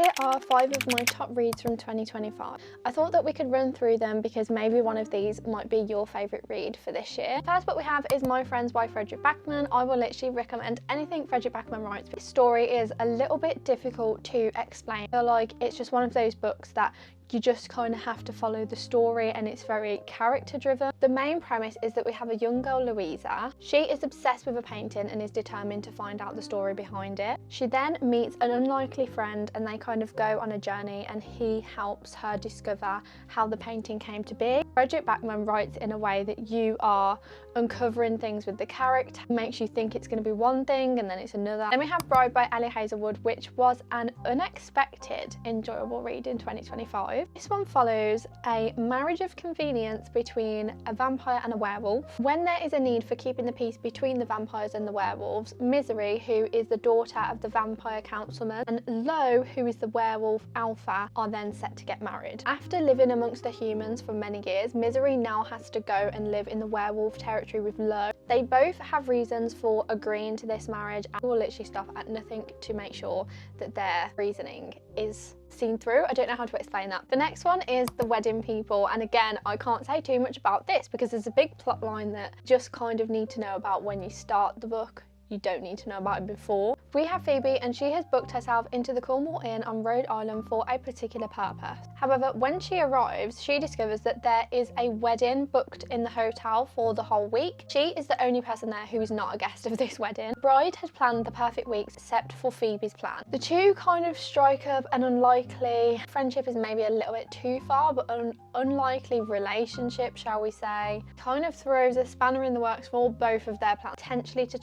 Here are 5 of my top reads from 2025. I thought that we could run through them because maybe one of these might be your favourite read for this year. First book we have is My Friends by Fredrik Backman. I will literally recommend anything Fredrik Backman writes. The story is a little bit difficult to explain. I feel like it's just one of those books that you just kind of have to follow the story, and it's very character driven. The main premise is that we have a young girl, Louisa. She is obsessed with a painting and is determined to find out the story behind it. She then meets an unlikely friend and they kind of go on a journey, and he helps her discover how the painting came to be. Fredrik Backman writes in a way that you are uncovering things with the character, makes you think it's going to be one thing and then it's another. Then we have Bride by Ellie Hazelwood, which was an unexpected enjoyable read in 2025. This one follows a marriage of convenience between a vampire and a werewolf. When there is a need for keeping the peace between the vampires and the werewolves, Misery, who is the daughter of the vampire councilman, and Lo, who is the werewolf alpha, are then set to get married. After living amongst the humans for many years, Misery now has to go and live in the werewolf territory with Lo. They both have reasons for agreeing to this marriage and will literally stop at nothing to make sure that their reasoning is seen through. I don't know how to explain that. The next one is The Wedding People, and again, I can't say too much about this because there's a big plot line that you just kind of need to know about when you start the book. You don't need to know about it before. We have Phoebe, and she has booked herself into the Cornwall Inn on Rhode Island for a particular purpose. However, when she arrives, she discovers that there is a wedding booked in the hotel for the whole week. She is the only person there who is not a guest of this wedding. The bride has planned the perfect weeks except for Phoebe's plan. The two kind of strike up an unlikely friendship, is maybe a little bit too far, but an unlikely relationship, shall we say, kind of throws a spanner in the works for both of their plans, potentially to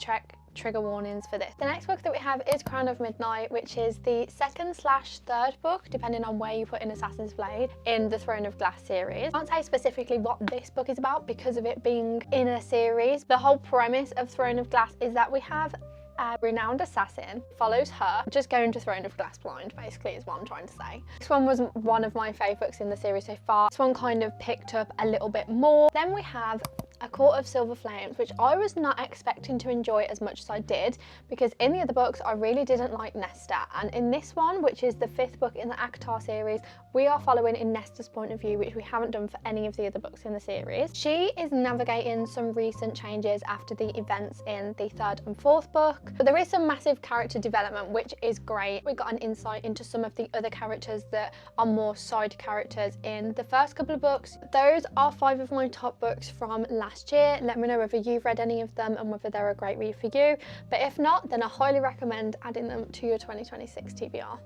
trigger warnings for this. The next book that we have is Crown of Midnight, which is the second/third book, depending on where you put in Assassin's Blade, in the Throne of Glass series. I can't say specifically what this book is about because of it being in a series. The whole premise of Throne of Glass is that we have a renowned assassin, follows her, just going to Throne of Glass blind, basically, is what I'm trying to say. This one was one of my favourites in the series so far. This one kind of picked up a little bit more. Then we have A Court of Silver Flames, which I was not expecting to enjoy as much as I did, because in the other books I really didn't like Nesta, and in this one, which is the 5th book in the ACOTAR series, we are following in Nesta's point of view, which we haven't done for any of the other books in the series. She is navigating some recent changes after the events in the 3rd and 4th book, but there is some massive character development, which is great. We got an insight into some of the other characters that are more side characters in the first couple of books. Those are 5 of my top books from last year. Let me know whether you've read any of them and whether they're a great read for you, but if not, then I highly recommend adding them to your 2026 TBR.